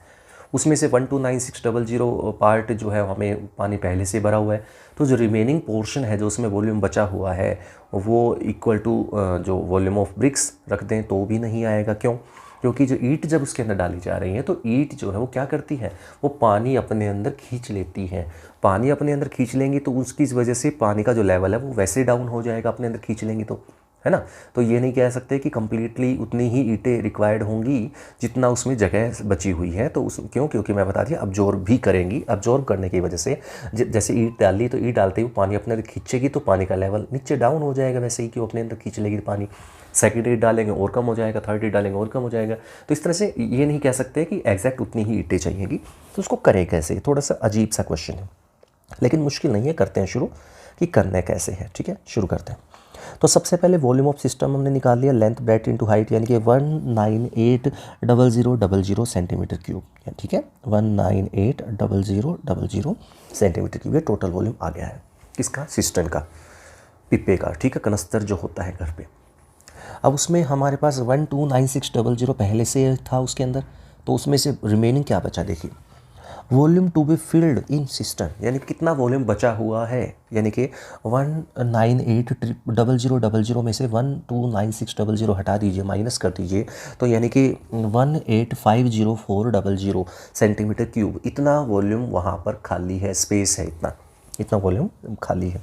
उसमें से 129600 पार्ट जो है हमें पानी पहले से भरा हुआ है, तो जो रिमेनिंग पोर्शन है जो उसमें वॉल्यूम बचा हुआ है वो इक्वल टू जो वॉल्यूम ऑफ ब्रिक्स रख दें तो भी नहीं आएगा। क्यों? क्योंकि जो ईंट जब उसके अंदर डाली जा रही है तो ईंट जो है वो क्या करती है, वो पानी अपने अंदर खींच लेती है, पानी अपने अंदर खींच लेंगी तो उसकी वजह से पानी का जो लेवल है वो वैसे डाउन हो जाएगा, अपने अंदर खींच लेंगी तो, है ना। तो ये नहीं कह सकते कि कम्प्लीटली उतनी ही ईंटें रिक्वायर्ड होंगी जितना उसमें जगह बची हुई है, तो उस क्योंकि मैं बता दिया अब्जॉर्ब भी करेंगी, अब्जॉर्ब करने की वजह से जैसे ईंट डाली तो ईंट डालते ही पानी अपने अंदर खींचेगी तो पानी का लेवल नीचे डाउन हो जाएगा, वैसे ही कि वो अपने अंदर खींच लेगी पानी। सेकेंड ईंट डालेंगे और कम हो जाएगा, थर्ड ईंट डालेंगे और कम हो जाएगा। तो इस तरह से ये नहीं कह सकते कि एग्जैक्ट उतनी ही ईंटें चाहिएगी। तो उसको करें कैसे, थोड़ा सा अजीब सा क्वेश्चन है, लेकिन मुश्किल नहीं है, करते हैं शुरू कि करना कैसे है। ठीक है, शुरू करते हैं। तो सबसे पहले वॉल्यूम ऑफ सिस्टम हमने निकाल लिया, लेंथ ब्रेड्थ इनटू हाइट, यानी कि 1980000 सेंटीमीटर क्यूब। ठीक है, 1980000 सेंटीमीटर क्यूब, ये टोटल वॉल्यूम आ गया है किसका, सिस्टम का, पिप्पे का। ठीक है, कनस्तर जो होता है घर पे। अब उसमें हमारे पास 129600 पहले से था उसके अंदर, तो उसमें से रिमेनिंग क्या बचा देखिए, volume to be filled in system, यानी कितना वॉल्यूम बचा हुआ है, यानी कि 1980000 में से 129600 हटा दीजिए, माइनस कर दीजिए, तो यानी कि 1850400 सेंटीमीटर क्यूब, इतना वॉल्यूम वहाँ पर खाली है, स्पेस है, इतना वॉल्यूम खाली है।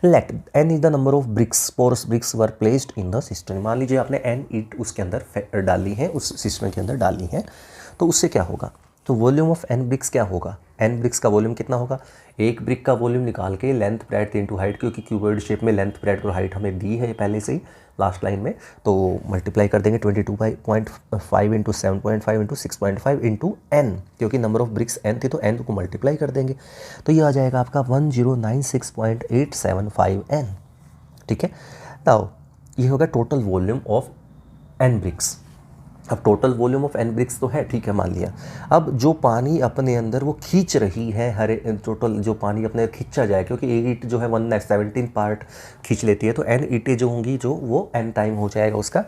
Let n is the number of bricks, porous bricks were placed in the system. मान लीजिए आपने n ईंट उसके अंदर डाली है, उस सिस्टम के अंदर डाली है, तो उससे क्या होगा, तो वॉल्यूम ऑफ n ब्रिक्स क्या होगा, n ब्रिक्स का वॉल्यूम कितना होगा, एक ब्रिक का वॉल्यूम निकाल के लेंथ ब्रेड्थ इनटू हाइट, क्योंकि क्यूबॉइड शेप में लेंथ ब्रेड्थ और हाइट हमें दी है पहले से ही लास्ट लाइन में, तो मल्टीप्लाई कर देंगे 22.5 इंटू 7.5 इंटू 6.5 इंटू n, क्योंकि नंबर ऑफ ब्रिक्स n थी तो n को मल्टीप्लाई कर देंगे, तो ये आ जाएगा आपका 1096875 n। ठीक है, नाउ ये होगा total volume of n bricks. अब total volume of n bricks तो है, ठीक है, मान लिया। अब जो पानी अपने अंदर वो खींच रही है, हर टोटल जो पानी अपने खींचा जाए, क्योंकि एक ईंट जो है 1/17 पार्ट खींच लेती है, तो n ईंटें जो होंगी जो वो n टाइम हो जाएगा उसका,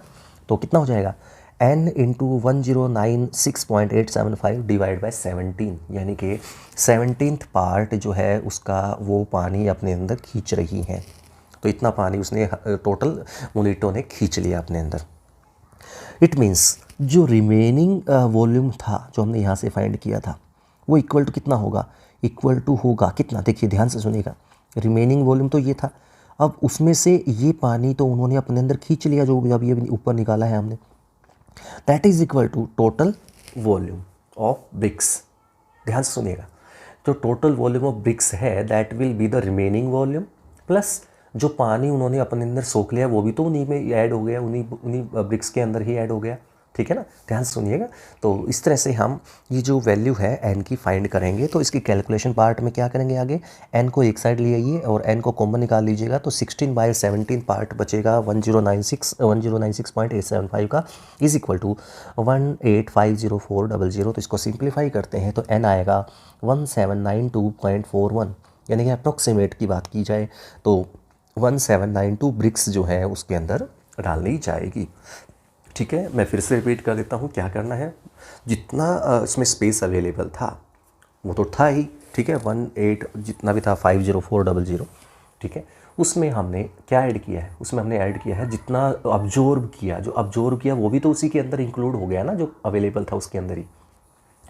तो कितना हो जाएगा n इंटू 1096875 डिवाइड बाई 17, यानी कि 17th पार्ट जो है उसका वो पानी अपने अंदर खींच रही है, तो इतना पानी उसने टोटल उन ईंटों ने खींच लिया अपने अंदर। इट मीन्स जो रिमेनिंग वॉल्यूम था जो हमने यहाँ से फाइंड किया था वो इक्वल टू कितना होगा, इक्वल टू होगा कितना, देखिए ध्यान से सुनिएगा, रिमेनिंग वॉल्यूम तो ये था, अब उसमें से ये पानी तो उन्होंने अपने अंदर खींच लिया जो जब ये ऊपर निकाला है हमने, that is equal to total volume of bricks. ध्यान से सुनिएगा, जो टोटल वॉल्यूम ऑफ ब्रिक्स है that will be the remaining volume plus जो पानी उन्होंने अपने अंदर सोख लिया वो भी तो उन्हीं में ऐड हो गया, उन्हीं ब्रिक्स के अंदर ही ऐड हो गया, ठीक है ना, ध्यान से सुनिएगा। तो इस तरह से हम ये जो वैल्यू है n की फाइंड करेंगे। तो इसकी कैलकुलेशन पार्ट में क्या करेंगे, आगे n को एक साइड ले आइए और n को कॉमन निकाल लीजिएगा। तो 16/17 पार्ट बचेगा 1096.875 का इज इक्वल टू 1850400। तो इसको सिंप्लीफाई करते हैं तो n आएगा 1792.41, यानी कि अप्रॉक्सीमेट की बात की जाए तो 1792 ब्रिक्स जो है उसके अंदर डालनी जाएगी। ठीक है, मैं फिर से रिपीट कर देता हूँ क्या करना है। जितना इसमें स्पेस अवेलेबल था वो तो था ही, ठीक है, 18 जितना भी था 50400, ठीक है, उसमें हमने क्या ऐड किया है, उसमें हमने ऐड किया है जितना अब्जॉर्ब किया, जो अब्जॉर्ब किया वो भी तो उसी के अंदर इंक्लूड हो गया ना, जो अवेलेबल था उसके अंदर ही,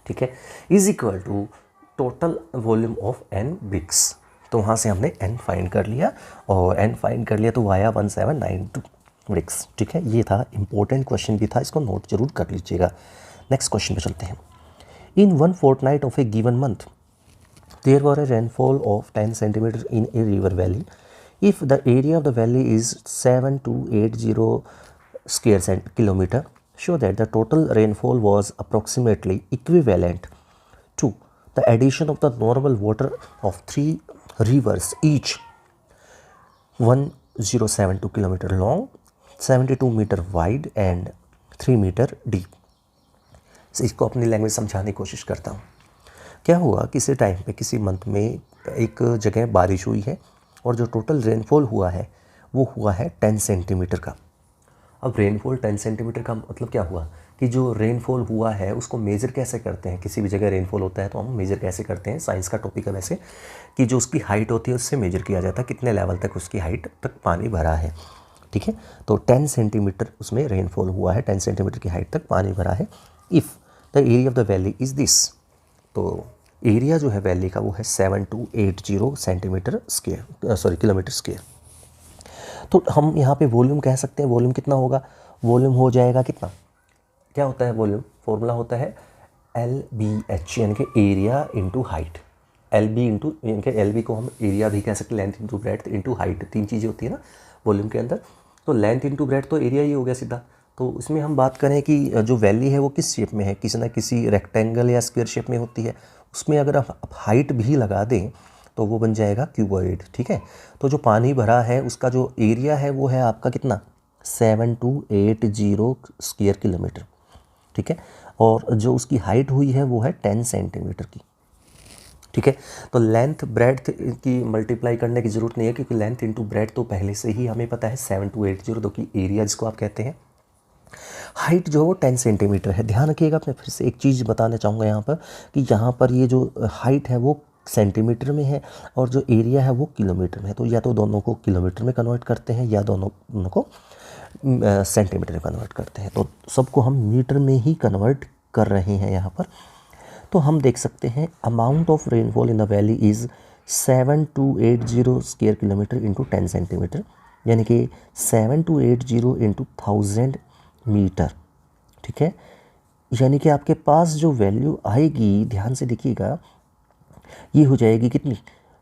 ठीक है, is equal to total volume of n bricks. तो वहाँ से हमने n फाइंड कर लिया और n फाइंड कर लिया तो आया 1792 ब्रिक्स। ठीक है, ये था इंपॉर्टेंट क्वेश्चन भी था, इसको नोट जरूर कर लीजिएगा। नेक्स्ट क्वेश्चन पे चलते हैं। In 1 fortnight of a given month there were a rainfall of 10 centimetre in a river valley if the area of the valley is 7280 square kilometre show that the total rainfall was approximately equivalent to the addition of the normal water of 3 rivers each 1072 kilometer long, 72 metre wide and 3 metre deep. इसको अपनी language समझाने की कोशिश करता हूँ। क्या हुआ, किसी टाइम पे किसी मंथ में एक जगह बारिश हुई है और जो टोटल रेनफॉल हुआ है वो हुआ है 10 सेंटीमीटर का। अब रेनफॉल 10 सेंटीमीटर का मतलब क्या हुआ कि जो रेनफॉल हुआ है उसको मेज़र कैसे करते हैं, किसी भी जगह रेनफॉल होता है तो हम मेज़र कैसे करते हैं, साइंस का टॉपिक है वैसे, कि जो उसकी हाइट होती है उससे मेज़र किया जाता है कितने लेवल तक उसकी हाइट तक पानी भरा है। ठीक है, तो 10 सेंटीमीटर उसमें रेनफॉल हुआ है, 10 सेंटीमीटर की हाइट तक पानी भरा है। If the area of the valley is this, तो एरिया जो है वैली का वो है 7280 centimetre square, sorry kilometre square. तो हम यहाँ पे वॉल्यूम कह सकते हैं, वॉल्यूम कितना होगा, वॉल्यूम हो जाएगा कितना, क्या होता है वॉल्यूम, फॉर्मूला होता है LBH यानी कि area into height. LB into, यानी कि LB को हम एरिया भी कह सकते हैं, length into breadth into height, 3 चीज़ें होती है ना वॉल्यूम के अंदर। तो लेंथ इंटू ब्रेड्थ तो एरिया ही हो गया सीधा। तो इसमें हम बात करें कि जो वैली है वो किस शेप में है, किसी ना किसी रेक्टेंगल या स्क्वायर शेप में होती है। उसमें अगर आप हाइट भी लगा दें तो वो बन जाएगा क्यूबॉइड। ठीक है, तो जो पानी भरा है उसका जो एरिया है वो है आपका कितना, 7280 स्क्वायर किलोमीटर। ठीक है, और जो उसकी हाइट हुई है वो है 10 सेंटीमीटर की। ठीक है, तो लेंथ ब्रेड्थ की मल्टीप्लाई करने की ज़रूरत नहीं है क्योंकि लेंथ इंटू ब्रेड्थ तो पहले से ही हमें पता है 7280, जो कि एरिया जिसको आप कहते हैं। हाइट जो है वो 10 सेंटीमीटर है। ध्यान रखिएगा, मैं फिर से एक चीज़ बताना चाहूँगा यहाँ पर कि यहाँ पर ये जो हाइट है वो सेंटीमीटर में है और जो एरिया है वो किलोमीटर में है। तो या तो दोनों को किलोमीटर में कन्वर्ट करते हैं या दोनों को सेंटीमीटर में कन्वर्ट करते हैं। तो सबको हम मीटर में ही कन्वर्ट कर रहे हैं यहाँ पर। तो हम देख सकते हैं amount of rainfall in the valley is 7280 square kilometre into 10 centimetre, यानी कि 7280 इंटू 1000 मीटर। ठीक है, यानी कि आपके पास जो वैल्यू आएगी, ध्यान से देखिएगा, ये हो जाएगी कितनी,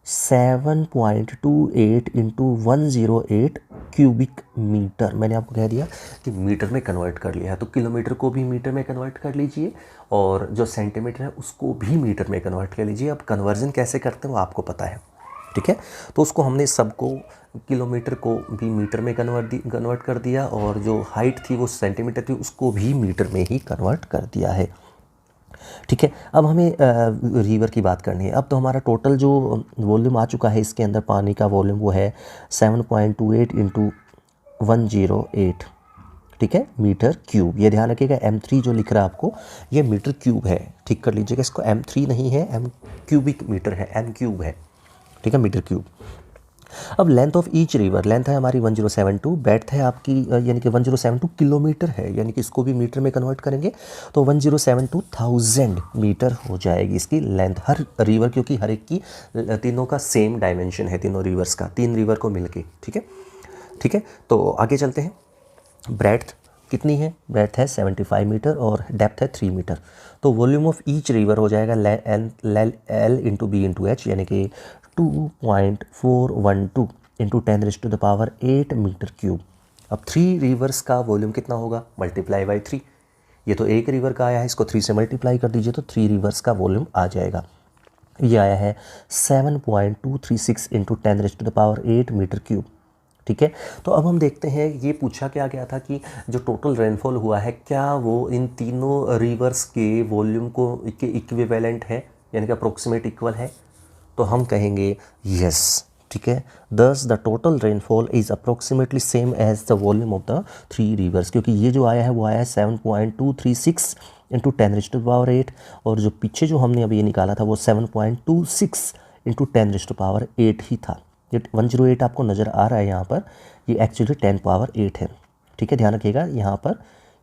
7.28 इंटू 108 क्यूबिक मीटर। मैंने आपको कह दिया कि मीटर में कन्वर्ट कर लिया है, तो किलोमीटर को भी मीटर में कन्वर्ट कर लीजिए और जो सेंटीमीटर है उसको भी मीटर में कन्वर्ट कर लीजिए। अब कन्वर्जन कैसे करते हैं वो आपको पता है। ठीक है, तो उसको हमने सबको, किलोमीटर को भी मीटर में कन्वर्ट कर दिया और जो हाइट थी वो सेंटीमीटर थी उसको भी मीटर में ही कन्वर्ट कर दिया है। ठीक है, अब हमें रिवर की बात करनी है। अब तो हमारा टोटल जो वॉल्यूम आ चुका है इसके अंदर पानी का वॉल्यूम वो है 7.28 इंटू 108, ठीक है, मीटर क्यूब। ये ध्यान रखिएगा, M3 जो लिख रहा है आपको ये मीटर क्यूब है, ठीक कर लीजिएगा इसको, M3 नहीं है, M क्यूबिक मीटर है, M क्यूब है, ठीक है, मीटर क्यूब। अब length of each river, length है हमारी 1072, ब्रेड्थ है आपकी यानी कि 1072 किलोमीटर है, यानी कि इसको भी मीटर में कन्वर्ट करेंगे तो 1072,000 मीटर हो जाएगी इसकी लेंथ हर रिवर, क्योंकि हर एक की तीनों का सेम डायमेंशन है, तीनों रिवर्स का, 3 रिवर को मिलके। ठीक है, ठीक है, तो आगे चलते हैं। ब्रेड्थ कितनी है, ब्रेड्थ है 75 मीटर और डेप्थ है 3 मीटर। तो वॉल्यूम ऑफ ईच रिवर हो जाएगा L into B into H, यानी कि 2.412 इंटू 10⁸ मीटर क्यूब। अब 3 रिवर्स का वॉल्यूम कितना होगा, मल्टीप्लाई बाई 3, ये तो एक रिवर का आया है, इसको 3 से मल्टीप्लाई कर दीजिए तो 3 रिवर्स का वॉल्यूम आ जाएगा। ये आया है 7.236 इंटू 10⁸ मीटर क्यूब। ठीक है, तो अब हम देखते हैं ये पूछा क्या गया था कि जो टोटल रेनफॉल हुआ है क्या वो इन तीनों रिवर्स के वॉल्यूम को के इक्विवेलेंट है, यानी कि अप्रोक्सीमेट इक्वल है। तो हम कहेंगे यस। ठीक है, thus the total rainfall is approximately same as the volume of the 3 rivers, क्योंकि ये जो आया है वो आया है 7.236 इंटू 10⁸, और जो पीछे जो हमने अभी ये निकाला था वो 7.26 इंटू 10⁸ ही था। ये 108 आपको नज़र आ रहा है यहाँ पर, ये एक्चुअली 10⁸ है। ठीक है, ध्यान रखिएगा यहाँ पर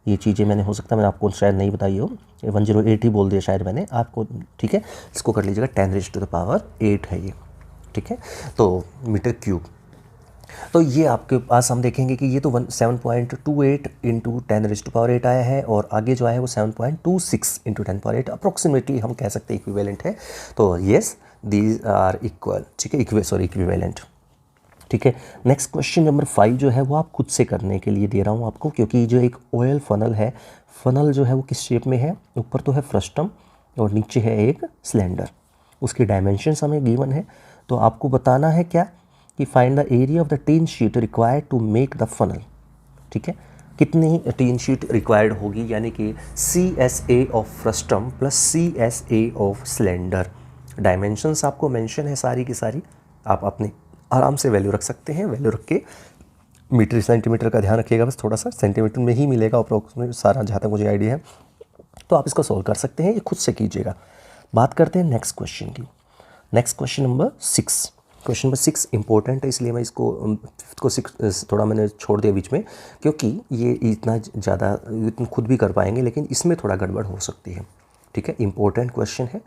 ये चीज़ें मैंने हो सकता है मैंने आपको शायद नहीं बताई हो, 108 ही बोल दिया शायद मैंने आपको। ठीक है, इसको कर लीजिएगा 10⁸ है ये। ठीक है, तो मीटर क्यूब। तो ये आपके पास हम देखेंगे कि ये तो 7.28 इंटू 10⁸ आया है, और आगे जो आया है वो 7.26 इंटू 10⁸, अप्रोक्सीमेटली हम कह सकते हैं इक्विवेलेंट है। तो येस दीज आर इक्वल। ठीक है, इक्विवेलेंट। ठीक है, नेक्स्ट क्वेश्चन नंबर 5 जो है वो आप खुद से करने के लिए दे रहा हूँ आपको, क्योंकि जो एक ऑयल फनल है, फनल जो है वो किस शेप में है, ऊपर तो है फ्रस्टम और नीचे है एक सिलेंडर। उसकी डायमेंशंस हमें गिवन है, तो आपको बताना है क्या कि find the area of the tin sheet required to make the funnel. ठीक है, कितनी टीन शीट रिक्वायर्ड होगी, यानी कि CSA of frustum plus CSA of cylinder. Dimensions आपको मेंशन है सारी की सारी, आप अपने आराम से वैल्यू रख सकते हैं। वैल्यू रख के मीटर सेंटीमीटर का ध्यान रखिएगा, बस थोड़ा सा सेंटीमीटर में ही मिलेगा अप्रोक्सीमेट सारा, जहाँ तक मुझे आइडिया है। तो आप इसको सॉल्व कर सकते हैं, ये खुद से कीजिएगा। बात करते हैं नेक्स्ट क्वेश्चन की। Next question number 6। Question number 6 important है, इसलिए मैं इसको 6 थोड़ा मैंने छोड़ दिया बीच में, क्योंकि ये इतना ज़्यादा खुद भी कर पाएंगे, लेकिन इसमें थोड़ा गड़बड़ हो सकती है। ठीक है, इंपॉर्टेंट क्वेश्चन है।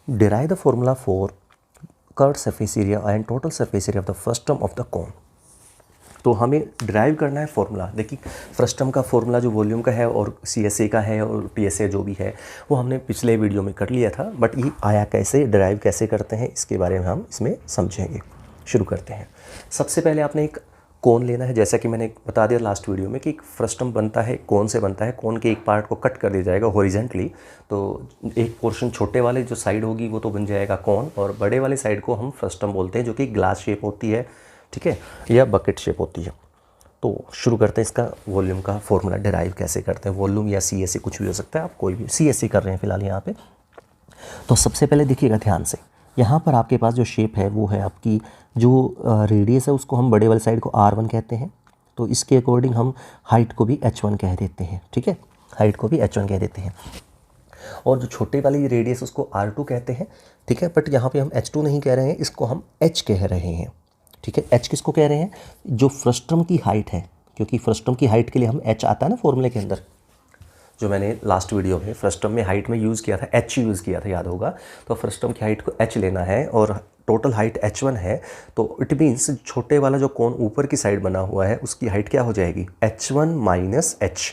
Derive the formula for curved surface area and total surface area of the frustum of the cone. तो हमें ड्राइव करना है फॉर्मूला। देखिए, फ्रस्टम का फॉर्मूला जो वॉल्यूम का है और CSA का है और PSA जो भी है वो हमने पिछले वीडियो में कर लिया था, बट ये आया कैसे, ड्राइव कैसे करते हैं, इसके बारे में हम इसमें समझेंगे। शुरू करते हैं। सबसे पहले आपने एक कोन लेना है, जैसा कि मैंने बता दिया लास्ट वीडियो में कि एक फ्रस्टम बनता है कोन से बनता है। कोन के एक पार्ट को कट कर दिया जाएगा हॉरिजेंटली, तो एक पोर्शन छोटे वाले जो साइड होगी वो तो बन जाएगा कोन, और बड़े वाले साइड को हम फ्रस्टम बोलते हैं, जो कि ग्लास शेप होती है। ठीक है, या बकेट शेप होती है। तो शुरू करते हैं इसका वॉल्यूम का फॉर्मूला डिराइव कैसे करते हैं। वॉल्यूम या CSA कुछ भी हो सकता है, आप कोई भी CSA कर रहे हैं फिलहाल यहाँ पे। तो सबसे पहले देखिएगा ध्यान से, यहाँ पर आपके पास जो शेप है वो है आपकी जो रेडियस है, उसको हम बड़े वाले साइड को R1 कहते हैं। तो इसके अकॉर्डिंग हम हाइट को भी H1 कह देते हैं। ठीक है, हाइट को भी H1 कह देते हैं, और जो छोटे वाली रेडियस उसको R2 कहते हैं। ठीक है, बट यहाँ पे हम H2 नहीं कह रहे हैं, इसको हम H कह रहे हैं। ठीक है, H किसको कह रहे हैं, जो फ्रस्टम की हाइट है, क्योंकि फ्रस्टम की हाइट के लिए हम H आता है ना फॉर्मूले के अंदर, जो मैंने लास्ट वीडियो में फ्रस्टम में हाइट में यूज़ किया था, H यूज़ किया था, याद होगा। तो फ्रस्टम की हाइट को H लेना है, और टोटल हाइट H1 है, तो इट मीन्स छोटे वाला जो कोन ऊपर की साइड बना हुआ है उसकी हाइट क्या हो जाएगी, H1 माइनस H।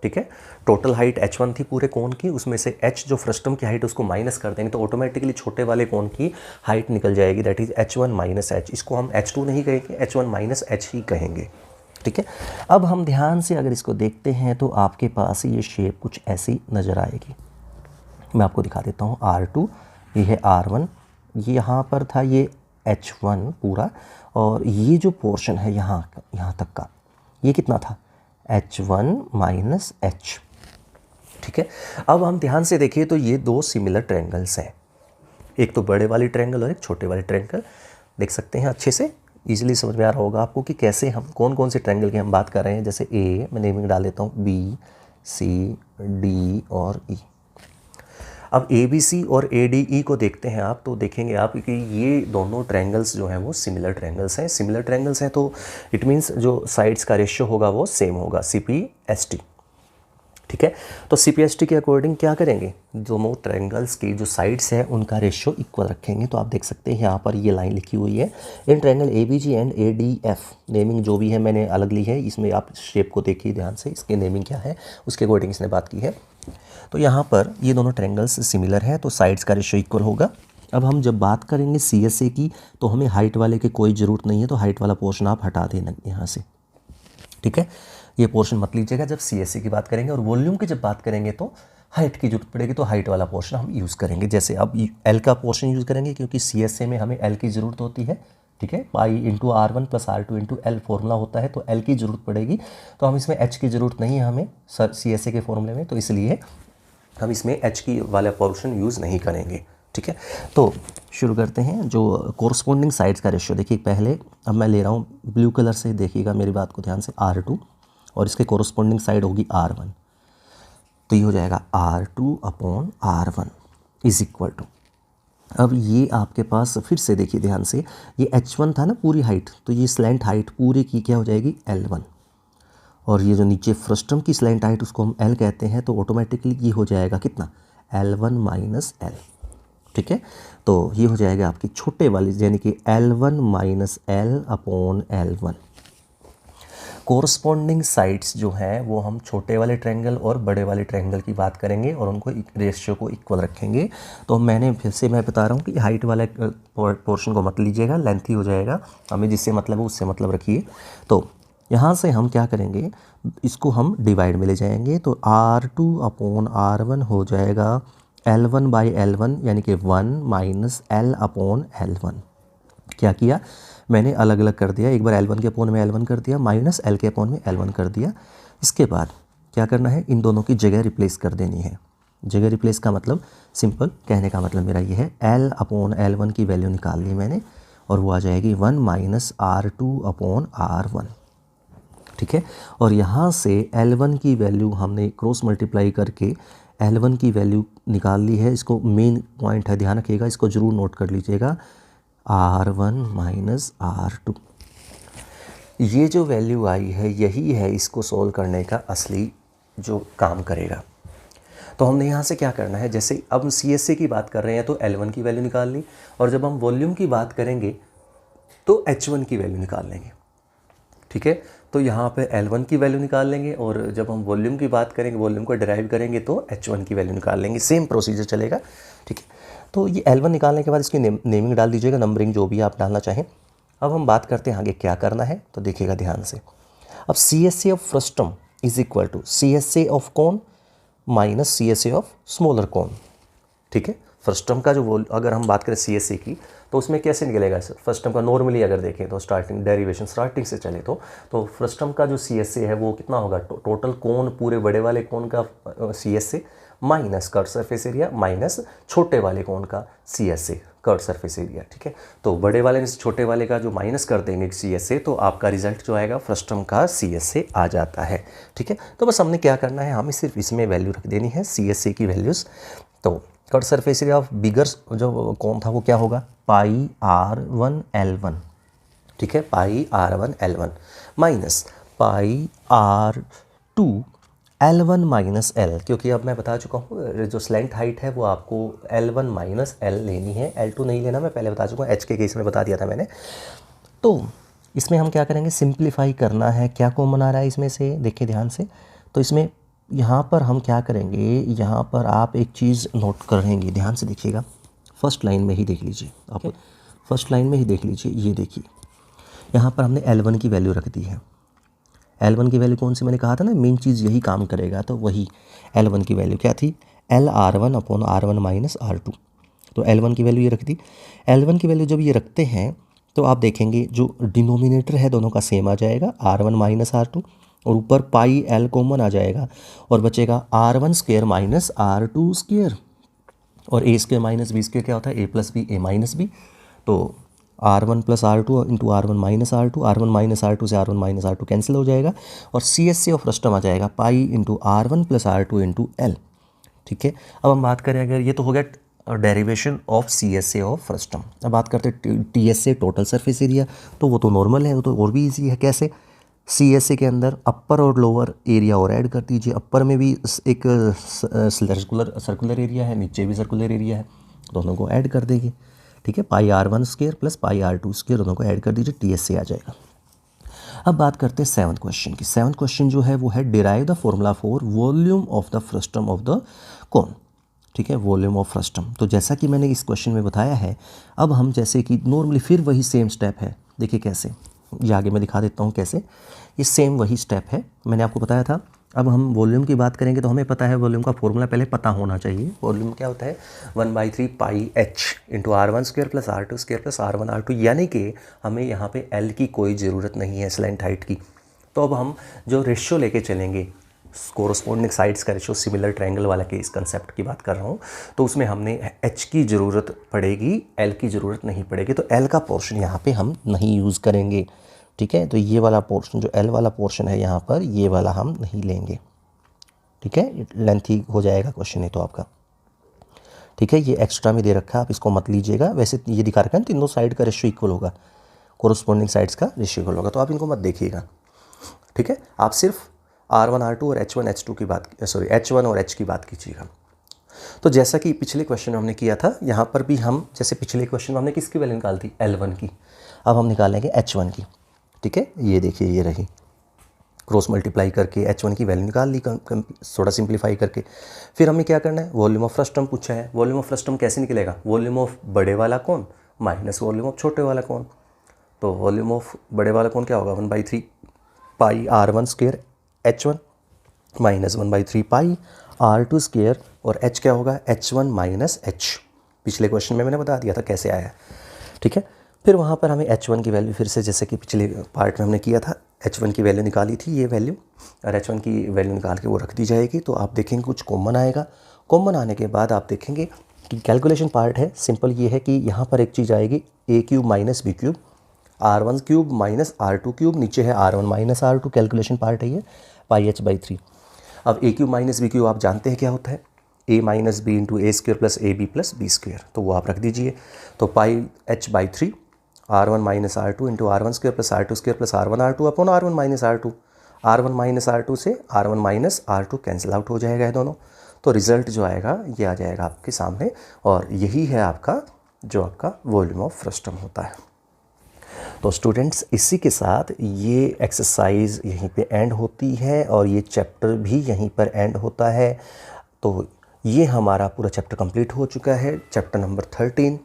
ठीक है, टोटल हाइट H1 थी पूरे कोन की, उसमें से H जो फ्रस्टम की हाइट उसको माइनस कर देंगे तो ऑटोमेटिकली छोटे वाले कोन की हाइट निकल जाएगी, that is H1 minus H। इसको हम H2 नहीं कहेंगे, H1 माइनस H ही कहेंगे। ठीक है, अब हम ध्यान से अगर इसको देखते हैं तो आपके पास ये शेप कुछ ऐसी नज़र आएगी। मैं आपको दिखा देता हूँ। R2, ये है R1, ये यहाँ पर था ये H1 पूरा, और ये जो पोर्शन है यहाँ तक का, ये कितना था, H1 माइनस H। ठीक है, अब हम ध्यान से देखिए तो ये दो सिमिलर ट्रायंगल्स हैं, एक तो बड़े वाली ट्रायंगल और एक छोटे वाले ट्रायंगल। देख सकते हैं अच्छे से, इजीली समझ में आ रहा होगा आपको कि कैसे हम कौन कौन से ट्रायंगल की हम बात कर रहे हैं। जैसे A, मैं नेमिंग डाल देता हूँ, B, C, D और E। अब ABC और ADE को देखते हैं आप, तो देखेंगे आप कि ये दोनों ट्रायंगल्स जो हैं वो सिमिलर ट्रायंगल्स हैं। सिमिलर ट्रायंगल्स हैं तो इट मीन्स जो साइड्स का रेशियो होगा वो सेम होगा, CPST। ठीक है, तो CPST के अकॉर्डिंग क्या करेंगे, दोनों ट्रायंगल्स की जो साइड्स है उनका रेशियो इक्वल रखेंगे। तो आप देख सकते हैं यहाँ पर ये लाइन लिखी हुई है, in triangle ABG and ADF। Naming जो भी है मैंने अलग ली है, इसमें आप शेप को देखिए ध्यान से, इसके नेमिंग क्या है उसके अकॉर्डिंग इसने बात की है। तो यहाँ पर ये दोनों ट्रायंगल्स सिमिलर है, तो साइड्स का रेशियो इक्वल होगा। अब हम जब बात करेंगे CSA की, तो हमें हाइट वाले की कोई ज़रूरत नहीं है, तो हाइट वाला पोर्शन आप हटा देना यहाँ से। ठीक है, ये पोर्शन मत लीजिएगा जब CSA की बात करेंगे, और वॉल्यूम की जब बात करेंगे तो हाइट की जरूरत पड़ेगी, तो हाइट वाला पोर्शन हम यूज़ करेंगे। जैसे अब L का पोर्शन यूज़ करेंगे क्योंकि CSA में हमें L की ज़रूरत होती है, ठीक है। Pi into R1 plus R2 into L formula होता है, तो L की ज़रूरत पड़ेगी। तो हम इसमें H की ज़रूरत नहीं है हमें CSA के फॉर्मूले में, तो इसलिए हम इसमें H की वाला पोर्शन यूज़ नहीं करेंगे, ठीक है। तो शुरू करते हैं। जो कोरस्पॉन्डिंग साइड्स का रेशियो देखिए, पहले अब मैं ले रहा हूँ ब्लू कलर से, देखिएगा मेरी बात को ध्यान से, R2 और इसके कोरस्पॉन्डिंग साइड होगी R1, तो ये हो जाएगा R2 upon R1 is equal to, अब ये आपके पास फिर से देखिए ध्यान से, ये H1 था ना पूरी हाइट, तो ये स्लैंट हाइट पूरी की क्या हो जाएगी L1, और ये जो नीचे फ्रस्टम की स्लैंट हाइट उसको हम L कहते हैं, तो ऑटोमेटिकली ये हो जाएगा कितना, L1 माइनस L, ठीक है। तो ये हो जाएगा आपकी छोटे वाली, यानी कि L1 minus L upon L1। Corresponding sides जो हैं वो हम छोटे वाले ट्रायंगल और बड़े वाले ट्रायंगल की बात करेंगे और उनको रेशियो को इक्वल रखेंगे। तो मैंने फिर से मैं बता रहा हूँ कि हाइट वाला पोर्शन को मत लीजिएगा, लेंथी हो जाएगा, हमें जिससे मतलब है उससे मतलब रखिए। तो यहाँ से हम क्या करेंगे, इसको हम डिवाइड में ले जाएंगे, तो R2 अपॉन R1 हो जाएगा L1 बाई L1, यानी कि 1 माइनस L अपॉन L1। क्या किया मैंने, अलग अलग कर दिया, एक बार L1 के अपोन में L1 कर दिया, माइनस L के अपोन में L1 कर दिया। इसके बाद क्या करना है, इन दोनों की जगह रिप्लेस कर देनी है। जगह रिप्लेस का मतलब सिंपल, कहने का मतलब मेरा ये है, L अपॉन L1 की वैल्यू निकाल ली मैंने, और वो आ जाएगी 1 माइनस R2 अपॉन R1, ठीक है। और यहाँ से L1 की वैल्यू हमने क्रॉस मल्टीप्लाई करके L1 की वैल्यू निकाल ली है। इसको मेन पॉइंट है, ध्यान रखिएगा, इसको ज़रूर नोट कर लीजिएगा, R1 माइनस R2। ये जो वैल्यू आई है यही है इसको सोल्व करने का असली जो काम करेगा। तो हमने यहाँ से क्या करना है, जैसे अब हम CSA की बात कर रहे हैं तो L1 की वैल्यू निकाल ली, और जब हम वॉल्यूम की बात करेंगे तो H1 की वैल्यू निकाल लेंगे, ठीक है। तो यहाँ पे L1 की वैल्यू निकाल लेंगे, और जब हम वॉल्यूम की बात करेंगे, वॉल्यूम को डिराइव करेंगे तो H1 की वैल्यू निकाल लेंगे। सेम प्रोसीजर चलेगा, ठीक है। तो ये L1 निकालने के बाद इसकी नेमिंग डाल दीजिएगा, नंबरिंग जो भी आप डालना चाहें। अब हम बात करते हैं आगे क्या करना है, तो देखिएगा ध्यान से। अब CSA of frustum is equal to CSA of cone minus CSA of smaller cone, ठीक है। फ्रस्टम का जो अगर हम बात करें CSA की, तो उसमें कैसे निकलेगा फ्रस्टम का, नॉर्मली अगर देखें तो स्टार्टिंग डेरिवेशन स्टार्टिंग से चले तो फ्रस्टम का जो CSA है वो कितना होगा, टोटल कोन पूरे बड़े वाले कोन का CSA minus curve surface area minus छोटे वाले कोन का CSA कर्व सरफेस एरिया, ठीक है। तो बड़े वाले में से छोटे वाले का जो माइनस कर देंगे CSA, तो आपका रिजल्ट जो आएगा फ्रस्टम का CSA आ जाता है, ठीक है। तो बस हमने क्या करना है, हमें सिर्फ इसमें वैल्यू रख देनी है CSA की वैल्यूज़। तो curve surface area of bigger जो कौन था वो क्या होगा, पाई R1 L1, ठीक है, पाई R1 L1 minus pi R2 L1 minus L, क्योंकि अब मैं बता चुका हूँ जो स्लैंट हाइट है वो आपको L1 माइनस L लेनी है, L2 नहीं लेना, मैं पहले बता चुका हूँ, H के केस में बता दिया था मैंने। तो इसमें हम क्या करेंगे, सिंप्लीफाई करना है। क्या कॉमन आ रहा है इसमें से, देखिए ध्यान से। तो इसमें यहाँ पर हम क्या करेंगे, यहाँ पर आप एक चीज़ नोट करेंगे, ध्यान से देखिएगा, फर्स्ट लाइन में ही देख लीजिए आप, फर्स्ट लाइन में ही देख लीजिए, ये देखिए यहाँ पर हमने L1 की वैल्यू रख दी है। L1 की वैल्यू कौन सी, मैंने कहा था ना मेन चीज़ यही काम करेगा, तो वही L1 की वैल्यू क्या थी, LR1 upon R1 minus R2। तो L1 की वैल्यू ये रख दी। L1 की वैल्यू जब ये रखते हैं तो आप देखेंगे जो डिनोमिनेटर है दोनों का सेम आ जाएगा, R1 माइनस R2, और ऊपर पाई L कॉमन आ जाएगा, और बचेगा R1 square minus R2 square, और A square minus B square क्या होता है, A plus B A minus B। तो R1 plus R2 into R1 minus R2, R1 minus R2 से R1 माइनस R2 कैंसिल हो जाएगा, और CSA ऑफ फ्रस्टम आ जाएगा pi into R1 plus R2 into L, ठीक है। अब हम बात करें, अगर ये तो हो गया derivation of CSA of frustum. अब बात करते हैं TSA टोटल सरफेस एरिया, तो वो तो नॉर्मल है, वो तो और भी ईजी है। कैसे, CSA के अंदर अपर और लोअर एरिया और ऐड कर दीजिए। अपर में भी एक सर्कुलर एरिया है, नीचे भी सर्कुलर एरिया है, दोनों को ऐड कर देंगे, ठीक है। पाई R1 square plus pi R2 square, दोनों को ऐड कर दीजिए, TSA आ जाएगा। अब बात करते हैं 7th क्वेश्चन की। 7th क्वेश्चन जो है वो है derive the formula for volume of the frustum of the cone, ठीक है, वॉल्यूम ऑफ फ्रस्टम। तो जैसा कि मैंने इस क्वेश्चन में बताया है, अब हम जैसे कि नॉर्मली फिर वही सेम स्टेप है, देखिए कैसे, ये आगे मैं दिखा देता हूँ कैसे। ये सेम वही स्टेप है, मैंने आपको बताया था। अब हम वॉल्यूम की बात करेंगे तो हमें पता है वॉल्यूम का फॉर्मूला पहले पता होना चाहिए। वॉल्यूम क्या होता है 1/3 pi H into R1² plus R2² plus R1R2, यानी कि हमें यहाँ पे L की कोई ज़रूरत नहीं है स्लैंट हाइट की। तो अब हम जो रेशियो लेके चलेंगे, कोरोस्पोंडिंग साइड्स का रेशियो, सिमिलर ट्रायंगल वाला केस कंसेप्ट की बात कर रहा हूँ, तो उसमें हमने H की ज़रूरत पड़ेगी, L की ज़रूरत नहीं पड़ेगी। तो L का पोर्शन यहाँ पे हम नहीं यूज़ करेंगे, ठीक है। तो ये वाला पोर्शन जो L वाला पोर्शन है यहाँ पर, ये वाला हम नहीं लेंगे, ठीक है। लेंथी हो जाएगा क्वेश्चन है तो आपका, ठीक है। ये एक्स्ट्रा में दे रखा है, आप इसको मत लीजिएगा। वैसे ये दिखा रखा है तीनों साइड का रेशियो इक्वल होगा, कोरोस्पोंडिंग साइड्स का रेशियो इक्वल होगा, तो आप इनको मत देखिएगा, ठीक है। आप सिर्फ R1 R2 और H1 H2 की बात, सॉरी H1 और H की बात कीजिएगा। तो जैसा कि पिछले क्वेश्चन में हमने किया था, यहाँ पर भी हम, जैसे पिछले क्वेश्चन में हमने किसकी वैल्यू निकाली थी, L1 की, अब हम निकालेंगे H1 की, ठीक है। ये देखिए, ये रही, क्रॉस मल्टीप्लाई करके H1 की वैल्यू निकाल ली, थोड़ा सिंप्लीफाई करके। फिर हमें क्या करना है, वॉल्यूम ऑफ फर्स्ट टर्म पूछा है। वॉल्यूम ऑफ फर्स्ट टर्म कैसे निकलेगा, वॉल्यूम ऑफ बड़े वाला कौन माइनस वॉल्यूम ऑफ छोटे वाला कौन। तो वॉल्यूम ऑफ बड़े वाला कौन क्या होगा, 1/3 पाई R1² H1 माइनस 1/3 पाई R2², और H क्या होगा, H1 माइनस H। पिछले क्वेश्चन में मैंने बता दिया था कैसे आया, ठीक है। फिर वहाँ पर हमें H1 की वैल्यू, फिर से जैसे कि पिछले पार्ट में हमने किया था, H1 की वैल्यू निकाली थी, ये वैल्यू, और H1 की वैल्यू निकाल के वो रख दी जाएगी। तो आप देखेंगे कुछ कॉमन आएगा। कॉमन आने के बाद आप देखेंगे कि कैलकुलेशन पार्ट है, सिंपल ये है कि यहाँ पर एक चीज़ आएगी A³ minus B³, R1³ minus R2³, नीचे है R1 minus R2, calculation part है ये, पाई H/3। अब A³ माइनस B³ आप जानते हैं क्या होता है, A minus b into A² plus AB plus B², तो वो आप रख दीजिए। तो pi H/3 R1 minus R2 into R1² plus R2² plus R1R2 upon R1 minus R2। R1 minus R2 से R1 minus R2 cancel out हो जाएगा है दोनों। तो रिज़ल्ट जो आएगा ये आ जाएगा आपके सामने, और यही है आपका जो आपका वॉल्यूम ऑफ फ्रस्टम होता है। तो स्टूडेंट्स, इसी के साथ ये एक्सरसाइज यहीं पे एंड होती है, और ये चैप्टर भी यहीं पर एंड होता है। तो ये हमारा पूरा चैप्टर कंप्लीट हो चुका है, चैप्टर नंबर 13।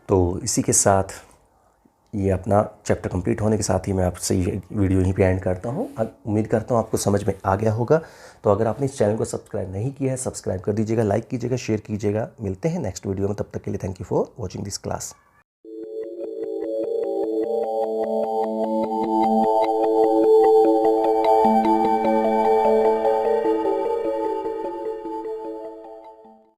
तो इसी के साथ ये अपना चैप्टर कंप्लीट होने के साथ ही मैं आपसे ये वीडियो यहीं पे एंड करता हूँ। उम्मीद करता हूँ आपको समझ में आ गया होगा। तो अगर आपने इस चैनल को सब्सक्राइब नहीं किया है, सब्सक्राइब कर दीजिएगा, लाइक कीजिएगा, शेयर कीजिएगा। मिलते हैं नेक्स्ट वीडियो में, तब तक के लिए thank you for watching this class.